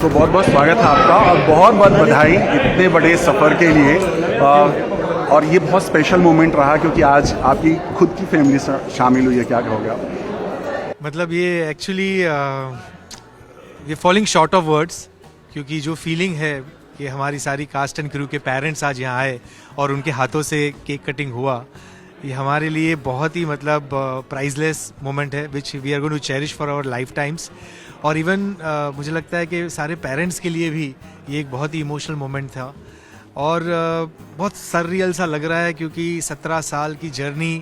तो बहुत बहुत स्वागत है आपका और बहुत बहुत बधाई इतने बड़े सफ़र के लिए। और ये बहुत स्पेशल मोमेंट रहा क्योंकि आज आपकी खुद की फैमिली शामिल हुई है। क्या कहोगे आप? मतलब ये एक्चुअली ये फॉलिंग शॉर्ट ऑफ वर्ड्स, क्योंकि जो फीलिंग है कि हमारी सारी कास्ट एंड क्रू के पेरेंट्स आज यहाँ आए और उनके हाथों से केक कटिंग हुआ, ये हमारे लिए बहुत ही मतलब प्राइजलेस मोमेंट है which we are going to cherish for our life times. और इवन मुझे लगता है कि सारे पेरेंट्स के लिए भी ये एक बहुत ही इमोशनल मोमेंट था और बहुत सररियल सा लग रहा है, क्योंकि 17 साल की जर्नी,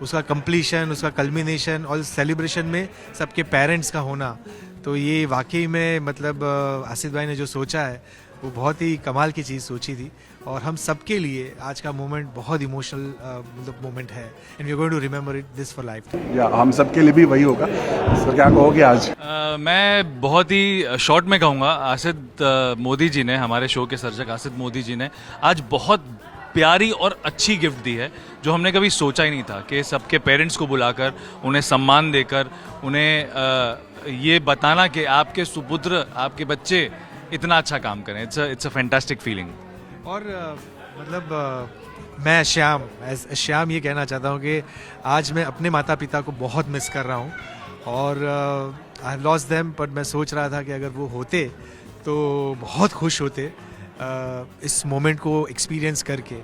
उसका कंप्लीशन, उसका कल्मिनेशन और सेलिब्रेशन में सबके पेरेंट्स का होना, तो ये वाकई में मतलब आसिफ भाई ने जो सोचा है वो बहुत ही कमाल की चीज़ सोची थी और हम सबके लिए आज का मोमेंट बहुत इमोशनल मतलब मोमेंट है and we are going to remember it this for life. या हम सबके लिए भी वही होगा। सर क्या कहोगे आज? मैं बहुत ही शॉर्ट में कहूँगा, आसिफ मोदी जी ने, हमारे शो के सर्जक आसिफ मोदी जी ने आज बहुत प्यारी और अच्छी गिफ्ट दी है जो हमने कभी सोचा ही नहीं था, कि सबके पेरेंट्स को बुलाकर उन्हें सम्मान देकर उन्हें ये बताना कि आपके सुपुत्र, आपके बच्चे इतना अच्छा काम करें। It's a fantastic feeling. और मैं श्याम ये कहना चाहता हूँ कि आज मैं अपने माता पिता को बहुत मिस कर रहा हूँ और I have lost them, but मैं सोच रहा था कि अगर वो होते तो बहुत खुश होते इस मोमेंट को एक्सपीरियंस करके।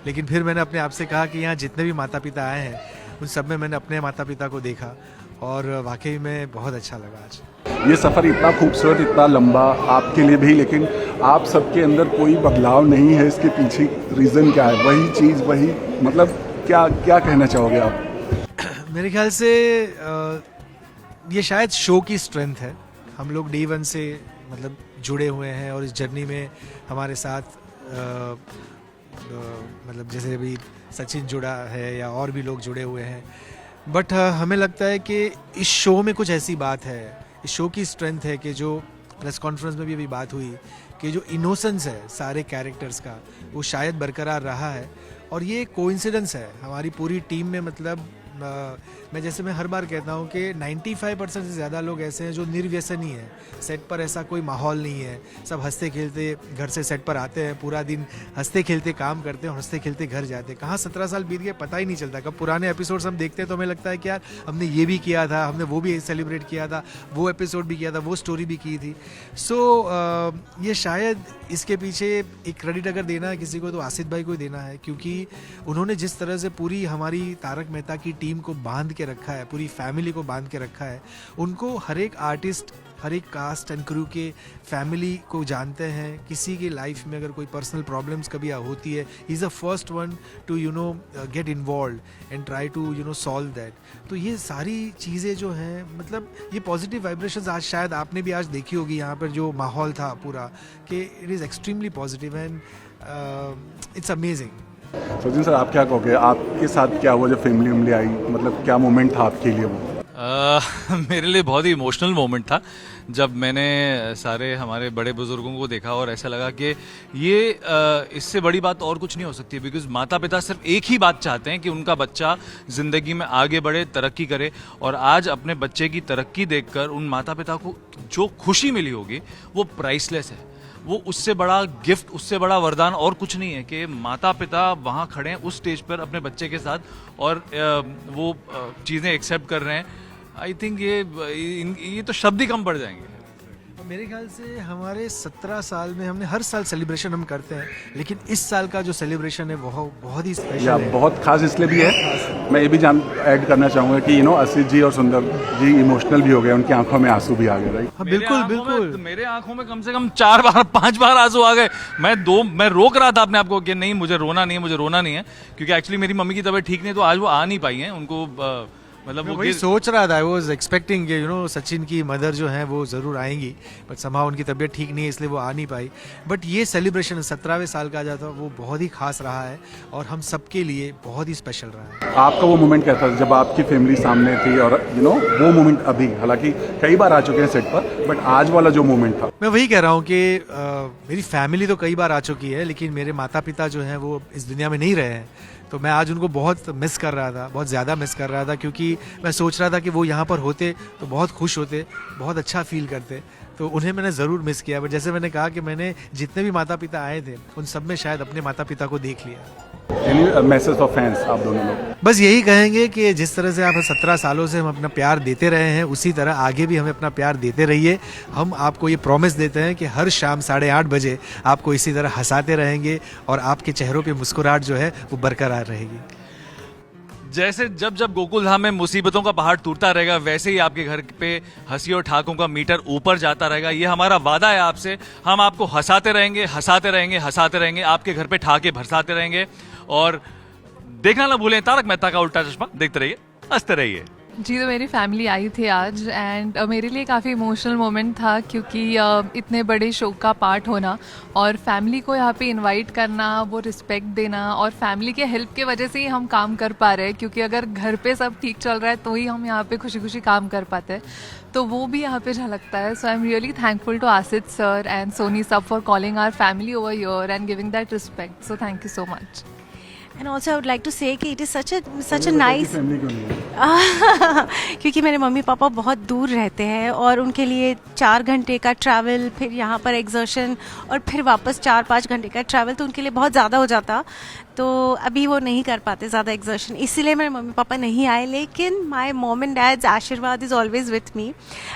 लेकिन फिर मैंने अपने आप से कहा कि यहाँ जितने भी माता पिता आए हैं उन सब में मैंने अपने माता पिता को देखा और वाकई में बहुत अच्छा लगा आज। ये सफ़र इतना खूबसूरत, इतना लंबा आपके लिए भी, लेकिन आप सबके अंदर कोई बदलाव नहीं है। इसके पीछे रीज़न क्या है? वही चीज़, वही मतलब क्या क्या कहना चाहोगे आप? मेरे ख्याल से ये शायद शो की स्ट्रेंथ है। हम लोग डे वन से मतलब जुड़े हुए हैं और इस जर्नी में हमारे साथ मतलब जैसे अभी सचिन जुड़ा है या और भी लोग जुड़े हुए हैं, बट हमें लगता है कि इस शो में कुछ ऐसी बात है, इस शो की स्ट्रेंथ है कि जो प्रेस कॉन्फ्रेंस में भी अभी बात हुई कि जो इनोसेंस है सारे कैरेक्टर्स का वो शायद बरकरार रहा है। और ये कोइंसिडेंस है हमारी पूरी टीम में। मतलब मैं हर बार कहता हूँ कि 95% से ज़्यादा लोग ऐसे हैं जो निर्व्यसनी है। सेट पर ऐसा कोई माहौल नहीं है, सब हंसते खेलते घर से सेट पर आते हैं, पूरा दिन हंसते खेलते काम करते हैं और हंसते खेलते घर जाते हैं। कहाँ 17 साल बीत गए पता ही नहीं चलता। कब पुराने एपिसोड्स हम देखते हैं तो हमें लगता है कि यार हमने ये भी किया था, हमने वो भी सेलिब्रेट किया था, वो एपिसोड भी किया था, वो स्टोरी भी की थी। सो ये शायद इसके पीछे एक क्रेडिट अगर देना है किसी को तो आसिफ भाई को ही देना है, क्योंकि उन्होंने जिस तरह से पूरी हमारी तारक मेहता की टीम को बांध के रखा है, पूरी फैमिली को बांध के रखा है। उनको हर एक आर्टिस्ट, हर एक कास्ट एंड क्रू के फैमिली को जानते हैं। किसी की लाइफ में अगर कोई पर्सनल प्रॉब्लम्स कभी होती है, he is the first one to get involve and try to solve that. तो ये सारी चीज़ें जो हैं, मतलब ये पॉजिटिव वाइब्रेशंस आज शायद आपने भी आज देखी होगी यहाँ पर जो माहौल था पूरा, कि it is extremely positive and it's amazing. Sachin sir आप क्या कहोगे? आपके साथ क्या हुआ जब फैमिली आई? मतलब क्या मोमेंट था आपके लिए वो? मेरे लिए बहुत ही इमोशनल मोमेंट था जब मैंने सारे हमारे बड़े बुजुर्गों को देखा और ऐसा लगा कि ये इससे बड़ी बात और कुछ नहीं हो सकती, बिकॉज माता पिता सिर्फ एक ही बात चाहते हैं कि उनका बच्चा ज़िंदगी में आगे बढ़े, तरक्की करे। और आज अपने बच्चे की तरक्की देखकर उन माता पिता को जो खुशी मिली होगी वो प्राइसलेस है। वो उससे बड़ा गिफ्ट, उससे बड़ा वरदान और कुछ नहीं है कि माता पिता वहाँ खड़े हैं उस स्टेज पर अपने बच्चे के साथ और वो चीज़ें एक्सेप्ट कर रहे हैं। आई थिंक ये तो शब्द ही कम पड़ जाएंगे। मेरे ख्याल से हमारे 17 साल में हमने हर साल सेलिब्रेशन हम करते हैं, लेकिन इस साल का जो सेलिब्रेशन है वो बहुत ही स्पेशल है। बहुत खास इसलिए भी है, मैं ये भी ऐड करना चाहूँगा कि आसिफ जी और सुंदर जी इमोशनल भी हो गए, उनकी आंखों में आंसू भी आ गए। राइट? हाँ, बिल्कुल बिल्कुल। मेरे आंखों में कम से कम 4 बार 5 बार आंसू आ गए। मैं रोक रहा था अपने आप को कि नहीं मुझे रोना नहीं है, क्योंकि एक्चुअली मेरी मम्मी की तबीयत ठीक नहीं, तो आज वो आ नहीं पाई है। उनको मतलब वही सोच रहा था, आई वाज एक्सपेक्टिंग सचिन की मदर जो है वो ज़रूर आएंगी, बट समहाउ उनकी तबीयत ठीक नहीं है इसलिए वो आ नहीं पाई। बट ये सेलिब्रेशन 17वें साल का जो था वो बहुत ही खास रहा है और हम सबके लिए बहुत ही स्पेशल रहा है। आपका वो मोमेंट क्या था जब आपकी फैमिली सामने थी और वो मोमेंट अभी, हालांकि कई बार आ चुके हैं सेट पर, बट आज वाला जो मोमेंट था? मैं वही कह रहा हूँ कि मेरी फैमिली तो कई बार आ चुकी है, लेकिन मेरे माता पिता जो हैं वो इस दुनिया में नहीं रहे हैं। तो मैं आज उनको बहुत मिस कर रहा था, बहुत ज़्यादा मिस कर रहा था, क्योंकि मैं सोच रहा था कि वो यहाँ पर होते तो बहुत खुश होते, बहुत अच्छा फील करते। तो उन्हें मैंने ज़रूर मिस किया, बट जैसे मैंने कहा कि मैंने जितने भी माता पिता आए थे उन सब में शायद अपने माता पिता को देख लिया। एनी मैसेज फॉर फैंस आप दोनों लोग? बस यही कहेंगे कि जिस तरह से आप 17 सालों से हम अपना प्यार देते रहे हैं, उसी तरह आगे भी हमें अपना प्यार देते रहिए। हम आपको ये प्रॉमिस देते हैं कि हर शाम 8:30 बजे आपको इसी तरह हंसाते रहेंगे और आपके चेहरों पे मुस्कुराहट जो है वो बरकरार रहेगी। जैसे जब जब गोकुल धाम में मुसीबतों का पहाड़ टूटता रहेगा, वैसे ही आपके घर पे हंसी और ठाकों का मीटर ऊपर जाता रहेगा। ये हमारा वादा है आपसे। हम आपको हंसाते रहेंगे, हंसाते रहेंगे, हंसाते रहेंगे, आपके घर पे ठाके बरसाते रहेंगे। और देखना ना भूलें तारक मेहता का उल्टा चश्मा, देखते रहिए, हंसते रहिए। जी, तो मेरी फैमिली आई थी आज एंड मेरे लिए काफ़ी इमोशनल मोमेंट था, क्योंकि इतने बड़े शो का पार्ट होना और फैमिली को यहाँ पे इनवाइट करना, वो रिस्पेक्ट देना, और फैमिली के हेल्प के वजह से ही हम काम कर पा रहे हैं, क्योंकि अगर घर पे सब ठीक चल रहा है तो ही हम यहाँ पे खुशी खुशी काम कर पाते हैं। तो वो भी यहाँ पे झलकता है। So I am really thankful to Asit sir and Sony SAB for calling our family over here and giving that respect. So thank you so much. And also I would like to say कि it is such a nice क्योंकि मेरे mummy papa बहुत दूर रहते हैं और उनके लिए 4 घंटे का ट्रैवल, फिर यहाँ पर एग्जर्शन और फिर वापस 4-5 घंटे का ट्रैवल, तो उनके लिए बहुत ज़्यादा हो जाता। तो अभी वो नहीं कर पाते ज़्यादा एग्जर्शन, इसीलिए मेरे मम्मी पापा नहीं आए। लेकिन माई मॉम एंड डैड्स आशीर्वाद is always with me.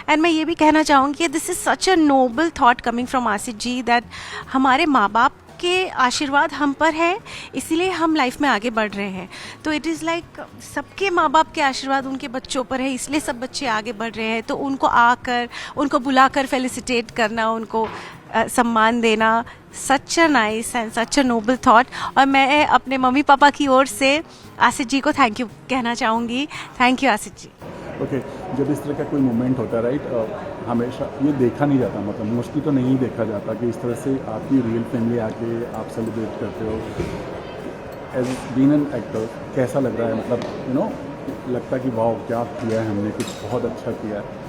And मैं ये भी कहना चाहूँगी कि this is such a noble thought coming from Asit ji, that हमारे माँ बाप के आशीर्वाद हम पर है, इसीलिए हम लाइफ में आगे बढ़ रहे हैं। तो इट इज़ लाइक सबके माँ बाप के आशीर्वाद उनके बच्चों पर है, इसलिए सब बच्चे आगे बढ़ रहे हैं। तो उनको आकर, उनको बुलाकर फेलिसिटेट करना, उनको सम्मान देना, such a nice and such a noble thought. और मैं अपने मम्मी पापा की ओर से आसित जी को थैंक यू कहना चाहूँगी। Thank you Asit ji. Okay, जब इस तरह का कोई मोमेंट होता है राइट, हमेशा ये देखा नहीं जाता, मतलब मोस्टली तो नहीं देखा जाता कि इस तरह से आपकी रियल फैमिली आके आप सेलिब्रेट करते हो। एज बीन एन एक्टर कैसा लग रहा है, मतलब यू नो लगता है कि वाह क्या किया है हमने, कुछ बहुत अच्छा किया है?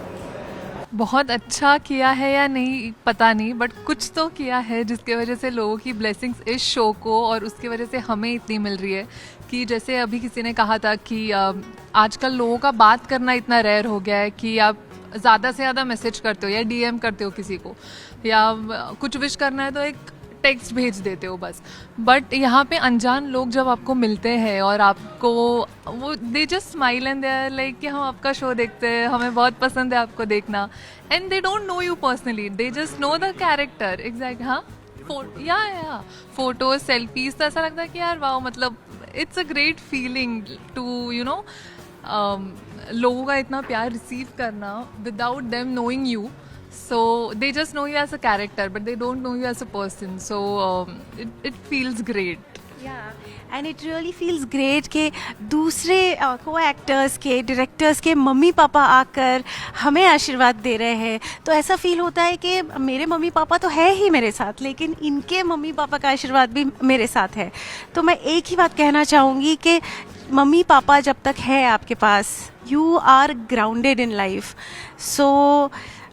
बहुत अच्छा किया है या नहीं पता नहीं, बट कुछ तो किया है जिसके वजह से लोगों की ब्लेसिंग्स इस शो को और उसकी वजह से हमें इतनी मिल रही है। कि जैसे अभी किसी ने कहा था कि आजकल लोगों का बात करना इतना रेयर हो गया है कि आप ज़्यादा से ज़्यादा मैसेज करते हो या डीएम करते हो किसी को, या कुछ विश करना है तो एक टेक्स्ट भेज देते हो बस। बट यहाँ पे अनजान लोग जब आपको मिलते हैं और आपको वो they just smile and they are like कि हम आपका शो देखते हैं, हमें बहुत पसंद है आपको देखना, and they don't know you personally, they just know the character exact. हाँ, या फोटोज, सेल्फीज, तो ऐसा लगता है कि यार वाह, मतलब it's a great feeling to you know लोगों का इतना प्यार रिसीव करना without them knowing you. So they just know you as a character, but they don't know you as a person. So it feels great. Yeah, and it really feels great कि दूसरे को-एक्टर्स के, directors के mummy papa आकर हमें आशीर्वाद दे रहे हैं। तो ऐसा फील होता है कि मेरे मम्मी पापा तो है ही मेरे साथ, लेकिन इनके मम्मी पापा का आशीर्वाद भी मेरे साथ है। तो मैं एक ही बात कहना चाहूँगी कि मम्मी पापा जब तक है आपके पास, you are grounded in life. So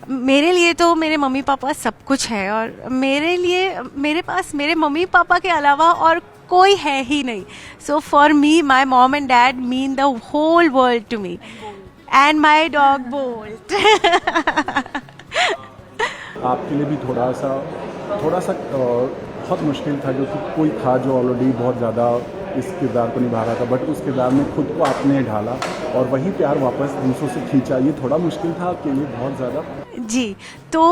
मेरे लिए तो मेरे मम्मी पापा सब कुछ है, और मेरे लिए मेरे पास मेरे मम्मी पापा के अलावा और कोई है ही नहीं। So for me my mom and dad mean the whole world to me, and my dog Bolt. आपके लिए भी थोड़ा सा बहुत मुश्किल था, क्योंकि कोई था जो ऑलरेडी बहुत ज़्यादा इस किरदार को निभा रहा था, बट उस किरदार में खुद को आपने ढाला और वही प्यार वापस दूसरों से खींचा। ये थोड़ा मुश्किल था आपके लिए बहुत ज़्यादा? जी, तो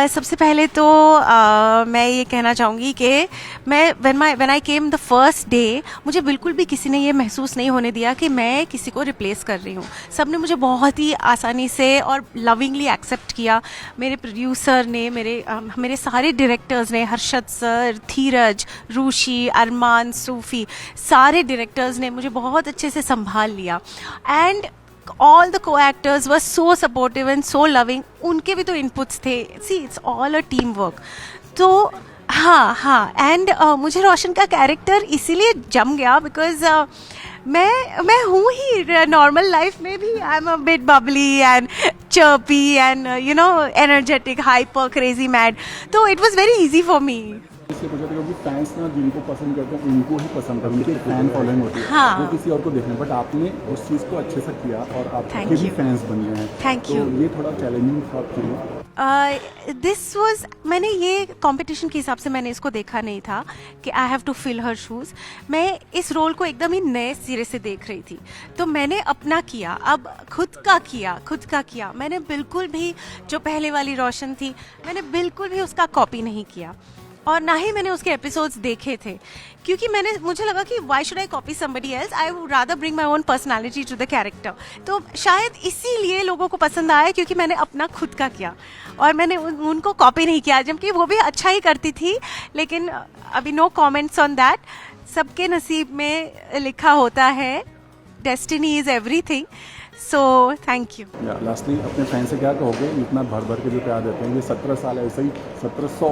सबसे पहले तो मैं ये कहना चाहूँगी कि मैं when I came the first day, मुझे बिल्कुल भी किसी ने ये महसूस नहीं होने दिया कि मैं किसी को रिप्लेस कर रही हूँ। सब ने मुझे बहुत ही आसानी से और लविंगली एक्सेप्ट किया। मेरे प्रोड्यूसर ने, मेरे सारे डायरेक्टर्स ने, हर्षद सर, धीरज, रूशी, अरमान, सूफी, सारे डायरेक्टर्स ने मुझे बहुत अच्छे से संभाल लिया। And all the co-actors were so supportive and so loving. उनके भी तो inputs थे। See, it's all a teamwork. तो हाँ, एंड मुझे रोशन का कैरेक्टर इसीलिए जम गया बिकॉज मैं हूँ ही नॉर्मल लाइफ में भी। I am a bit bubbly and chirpy and you know energetic, hyper, crazy, mad. तो it was very easy for me इसलिए पूछा था क्योंकि फैंस ना जिनको पसंद करते हैं उनको ही पसंद करते हैं, उनकी फैन फॉलोइंग होती है, हाँ। वो किसी और को देखना, बट आपने उस चीज़ को अच्छे से किया और Thank आपके भी you. फैंस बन गए हैं। Thank तो you. ये थोड़ा चैलेंजिंग था आपके लिए। दिस वॉज, मैंने ये कंपटीशन के हिसाब से मैंने इसको देखा नहीं था कि I have to fill her shoes. मैं इस रोल को एकदम ही नए सिरे से देख रही थी, तो मैंने अपना किया, अब खुद का किया। मैंने बिल्कुल भी जो पहले वाली रोशन थी, मैंने बिल्कुल भी उसका कॉपी नहीं किया और ना ही मैंने उसके एपिसोड्स देखे थे, क्योंकि मुझे लगा कि why should I copy somebody else, I would rather bring my own personality to the character. तो शायद इसीलिए लोगों को पसंद आया, क्योंकि मैंने अपना खुद का किया और मैंने उनको कॉपी नहीं किया, जबकि वो भी अच्छा ही करती थी। लेकिन अभी नो कमेंट्स ऑन दैट, सबके नसीब में लिखा होता है, destiny is everything. So thank you. Lastly अपने फैन से क्या कहोगे, इतना भर भर के जो प्यार देते हैं, ये 17 साल ऐसे ही 1700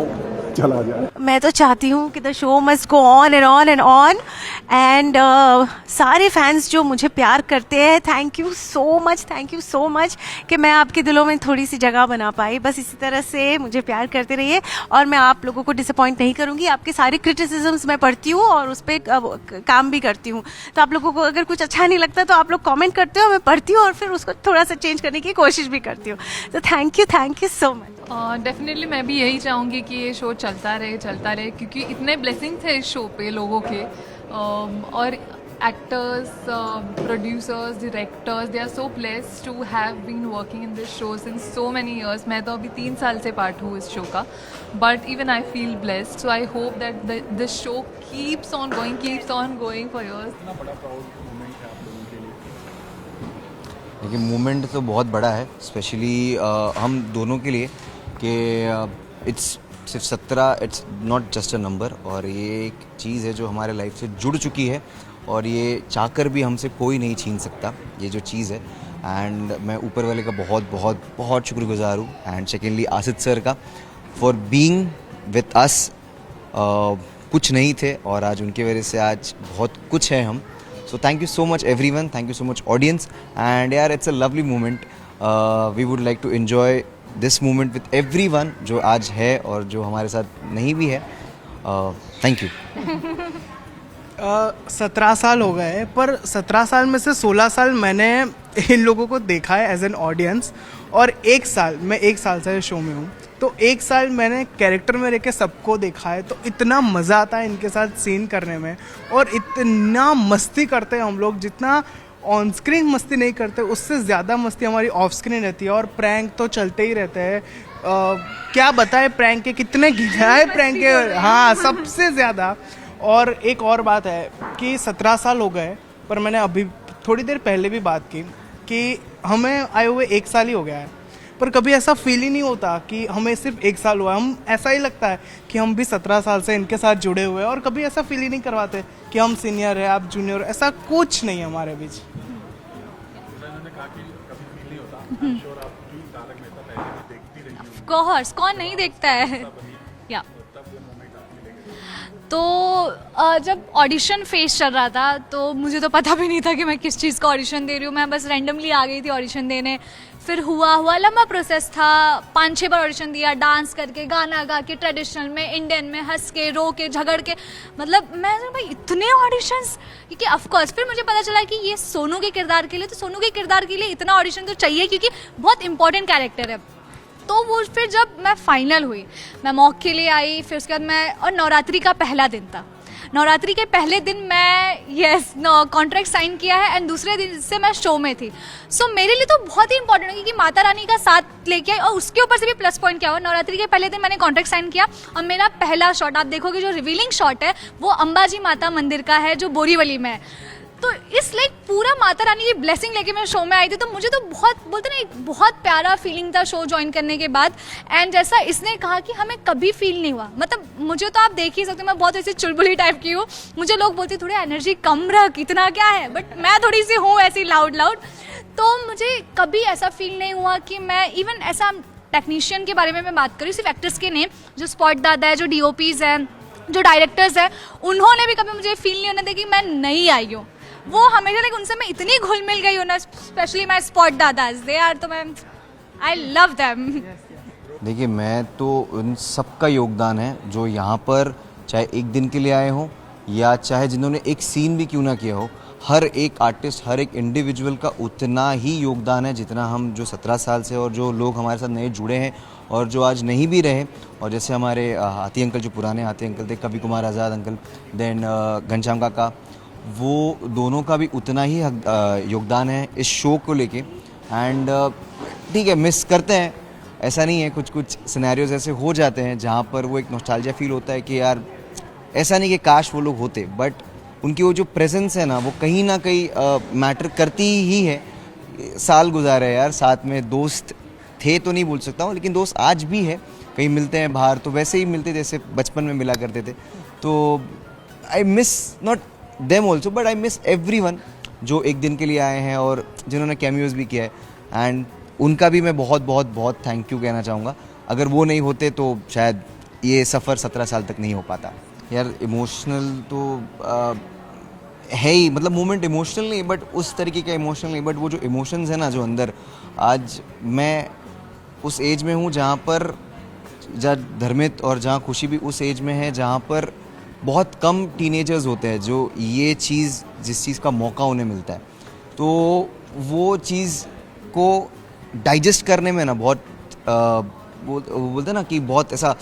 चला जाए। मैं तो चाहती हूँ कि the show must go on and on and on, and सारे फैंस जो मुझे प्यार करते हैं, थैंक यू सो मच कि मैं आपके दिलों में थोड़ी सी जगह बना पाई। बस इसी तरह से मुझे प्यार करते रहिए और मैं आप लोगों को डिसअपॉइंट नहीं करूँगी। आपके सारे क्रिटिसिज्म्स मैं पढ़ती हूँ और उस पर काम भी करती हूँ, तो आप लोगों को अगर कुछ अच्छा नहीं लगता तो आप लोग कमेंट करते हो, मैं पढ़ती हूँ और फिर उसको थोड़ा सा चेंज करने की कोशिश भी करती हूँ। तो thank you so much. Definitely मैं भी यही चाहूँगी कि ये शो चलता रहे, क्योंकि इतने ब्लेसिंग्स है इस शो पे लोगों के, और actors, producers, directors, they are so blessed to have been working in this show since so many years. मैं तो अभी 3 साल से पार्ट हूँ इस शो का, but even I feel blessed, so I hope that this show keeps on going for years. देखिए moment तो बहुत बड़ा है, स्पेशली हम दोनों के लिए, कि इट्स सिर्फ 17, it's not just a number, और ये एक चीज़ है जो हमारे लाइफ से जुड़ चुकी है और ये चाहकर भी हमसे कोई नहीं छीन सकता, ये जो चीज़ है। एंड मैं ऊपर वाले का बहुत बहुत बहुत शुक्रगुजार हूँ, एंड सेकेंडली आसित सर का फॉर बीइंग विथ अस। कुछ नहीं थे और आज उनकी वजह से आज बहुत कुछ है हम। So thank you so much everyone, thank you so much audience, and yeah, it's a lovely moment. We would like to enjoy this moment with everyone जो आज है और जो हमारे साथ नहीं भी है। Thank you. 17 साल हो गए, पर 17 साल में से 16 साल मैंने इन लोगों को देखा है एज एन ऑडियंस, और 1 साल, मैं 1 साल से शो में हूँ, तो 1 साल मैंने कैरेक्टर में रह के सबको देखा है। तो इतना मज़ा आता है इनके साथ सीन करने में, और इतना मस्ती करते हैं हम लोग, जितना ऑन स्क्रीन मस्ती नहीं करते उससे ज़्यादा मस्ती हमारी ऑफ स्क्रीन रहती है, और प्रैंक तो चलते ही रहते हैं। क्या बताए प्रैंक के, कितने गिराए प्रैंक के, हाँ सबसे ज़्यादा। और एक और बात है कि 17 साल हो गए, पर मैंने अभी थोड़ी देर पहले भी बात की कि हमें आए हुए 1 साल ही हो गया है, पर कभी ऐसा फील ही नहीं होता कि हमें सिर्फ 1 साल हुआ है। हम ऐसा ही लगता है कि हम भी 17 साल से इनके साथ जुड़े हुए हैं, और कभी ऐसा फील ही नहीं करवाते कि हम सीनियर है, आप जूनियर, ऐसा कुछ नहीं है हमारे बीच। कोर्स कौन नहीं देखता है या तो जब ऑडिशन फेस चल रहा था तो मुझे तो पता भी नहीं था कि मैं किस चीज़ का ऑडिशन दे रही हूँ। मैं बस रैंडमली आ गई थी ऑडिशन देने। फिर हुआ लंबा प्रोसेस था, 5-6 बार ऑडिशन दिया, डांस करके, गाना गा के, ट्रेडिशनल में, इंडियन में, हंस के, रो के, झगड़ के, मतलब मैं भाई इतने ऑडिशंस, क्योंकि ऑफकोर्स फिर मुझे पता चला कि ये सोनू के किरदार के लिए, तो सोनू के किरदार के लिए इतना ऑडिशन तो चाहिए क्योंकि बहुत इंपॉर्टेंट कैरेक्टर है। तो वो फिर जब मैं फाइनल हुई, मैं मॉक के लिए आई, फिर उसके बाद मैं, और नवरात्रि का पहला दिन था, नवरात्रि के पहले दिन मैं कॉन्ट्रैक्ट साइन किया है, एंड दूसरे दिन से मैं शो में थी। सो मेरे लिए तो बहुत ही इंपॉर्टेंट है क्योंकि माता रानी का साथ लेके आई, और उसके ऊपर से भी प्लस पॉइंट क्या हुआ, नवरात्रि के पहले दिन मैंने कॉन्ट्रैक्ट साइन किया, और मेरा पहला शॉट आप देखोगे जो रिवीलिंग शॉट है वो अंबाजी माता मंदिर का है जो बोरीवली में है। तो इस लाइक पूरा माता रानी की ब्लेसिंग लेके मैं शो में आई थी, तो मुझे तो बहुत, बोलते ना, एक बहुत प्यारा फीलिंग था शो ज्वाइन करने के बाद। एंड जैसा इसने कहा कि हमें कभी फील नहीं हुआ, मतलब मुझे तो आप देख ही सकते हो, मैं बहुत ऐसी चुलबुली टाइप की हूँ, मुझे लोग बोलते थोड़ी एनर्जी कम रख, इतना क्या है, बट मैं थोड़ी सी हूँ ऐसी लाउड, तो मुझे कभी ऐसा फील नहीं हुआ कि मैं, इवन ऐसा टेक्नीशियन के बारे में मैं बात करूँ, सिर्फ एक्टर्स के नहीं, जो स्पॉट दादा है, जो DOPs हैं, जो डायरेक्टर्स हैं, उन्होंने भी कभी मुझे फील नहीं होने दिया कि मैं नहीं आई हूँ। वो हमेशा लाइक उनसे मैं इतनी घुल मिल गई हूँ ना, स्पेशली माई स्पॉट दादाज, दे आर, तो मैं आई लव देम। देखिए, मैं तो उन सबका योगदान है जो यहाँ पर चाहे एक दिन के लिए आए हों या चाहे जिन्होंने एक सीन भी क्यों ना किया हो, हर एक आर्टिस्ट, हर एक इंडिविजुअल का उतना ही योगदान है जितना हम जो 17 साल से और जो लोग हमारे साथ नए जुड़े हैं और जो आज नहीं भी रहे, और जैसे हमारे हाथी अंकल, जो पुराने हाथी अंकल थे, कवि कुमार आज़ाद अंकल, देन घनश्याम काका, वो दोनों का भी उतना ही योगदान है इस शो को लेके। एंड ठीक है, मिस करते हैं, ऐसा नहीं है, कुछ कुछ सिनेरियोज ऐसे हो जाते हैं जहाँ पर वो एक नॉस्टैल्जिया फील होता है कि यार ऐसा नहीं कि काश वो लोग होते, बट उनकी वो जो प्रेजेंस है ना, वो कहीं ना कहीं मैटर करती ही है। साल गुजारे यार साथ में, दोस्त थे तो नहीं बोल सकता हूँ, लेकिन दोस्त आज भी है, कहीं मिलते हैं बाहर तो वैसे ही मिलते जैसे बचपन में मिला करते थे। तो I miss not them also, but I miss everyone जो एक दिन के लिए आए हैं और जिन्होंने कैमियोज भी किया है, एंड उनका भी मैं बहुत बहुत बहुत थैंक यू कहना चाहूँगा। अगर वो नहीं होते तो शायद ये सफ़र 17 साल तक नहीं हो पाता। यार इमोशनल तो है ही, मतलब मोमेंट इमोशनल नहीं, बट उस तरीके का इमोशनल नहीं, बट वो जो इमोशंस है ना जो अंदर, आज मैं उस एज में हूँ जहाँ पर, जहाँ धर्मित और जहाँ खुशी भी उस एज में है जहाँ पर बहुत कम टीनेजर्स होते हैं जो ये चीज़, जिस चीज़ का मौका उन्हें मिलता है, तो वो चीज़ को डाइजेस्ट करने में ना बहुत वो बोलते हैं ना कि बहुत ऐसा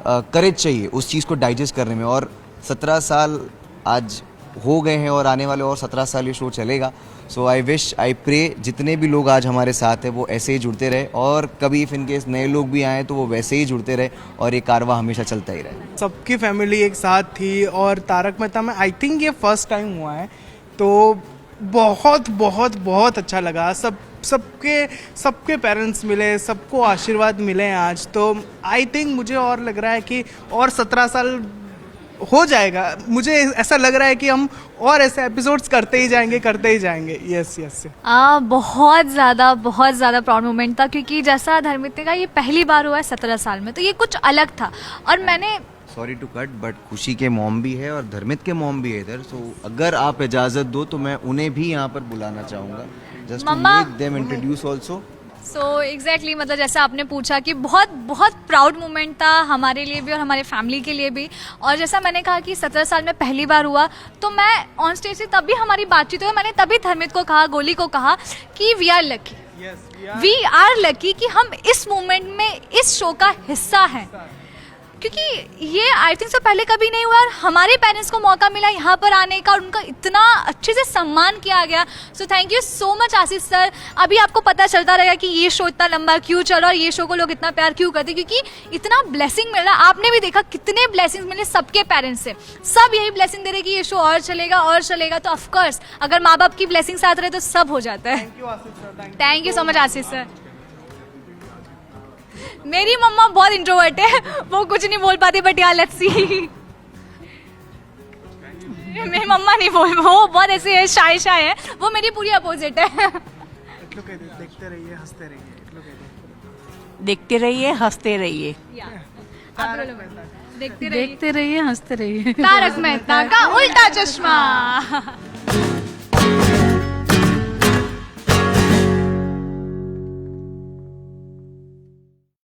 करेज चाहिए उस चीज़ को डाइजेस्ट करने में। और 17 साल आज हो गए हैं और आने वाले और 17 साल ये शो चलेगा। सो आई विश, आई प्रे जितने भी लोग आज हमारे साथ हैं वो ऐसे ही जुड़ते रहे, और कभी इफ़ इन केस नए लोग भी आएँ तो वो वैसे ही जुड़ते रहे और ये कारवां हमेशा चलता ही रहे। सबकी फैमिली एक साथ थी और तारक मेहता में आई थिंक ये फर्स्ट टाइम हुआ है, तो बहुत बहुत बहुत अच्छा लगा। सबके पेरेंट्स मिले, सबको आशीर्वाद मिले आज, तो आई थिंक मुझे और लग रहा है कि और 17 साल हो जाएगा। मुझे ऐसा लग रहा है कि हम और ऐसे एपिसोड्स करते ही जाएंगे। Yes yes. बहुत ज़्यादा प्राउड मोमेंट था, क्योंकि जैसा धर्मित ने कहा, ये पहली बार हुआ है 17 साल में, तो ये कुछ अलग था। और मैंने, सॉरी टू कट, बट खुशी के मॉम भी है और धर्मित के मॉम भी है इधर, सो अगर आप इजाज़त दो तो मैं उन्हें भी यहाँ पर बुलाना चाहूँगा, just to make them introduce also. So exactly, मतलब जैसा आपने पूछा कि बहुत बहुत प्राउड मोमेंट था हमारे लिए भी और हमारे फैमिली के लिए भी। और जैसा मैंने कहा कि 17 साल में पहली बार हुआ, तो मैं ऑन स्टेज से तभी हमारी बातचीत हुई, मैंने तभी धर्मित को कहा, गोली को कहा कि वी आर लकी कि हम इस मोमेंट में इस शो का हिस्सा हैं, क्योंकि ये आई थिंक सो पहले कभी नहीं हुआ। और हमारे पेरेंट्स को मौका मिला यहाँ पर आने का और उनका इतना अच्छे से सम्मान किया गया। सो thank you so much Ashish sir. अभी आपको पता चलता रहेगा कि ये शो इतना लंबा क्यों चला और ये शो को लोग इतना प्यार क्यों करते, क्योंकि इतना ब्लेसिंग मिल रहा। आपने भी देखा कितने ब्लेसिंग्स मिले सबके पेरेंट्स से, सब यही ब्लेसिंग दे रहे कि ये शो और चलेगा। तो ऑफकोर्स अगर माँ बाप की ब्लेसिंग साथ रहे तो सब हो जाता है। Thank you so much Ashish sir. मेरी मम्मा बहुत इंट्रोवर्ट है, वो कुछ नहीं बोल पाती, बट यार लेट्स सी। मेरी मम्मा नहीं वो बहुत ऐसे है, शाय है, वो मेरी पूरी अपोजिट है। देखते रहिए हंसते रहिए। देखते रहिए हंसते रहिए। तारक मेहता का उल्टा चश्मा।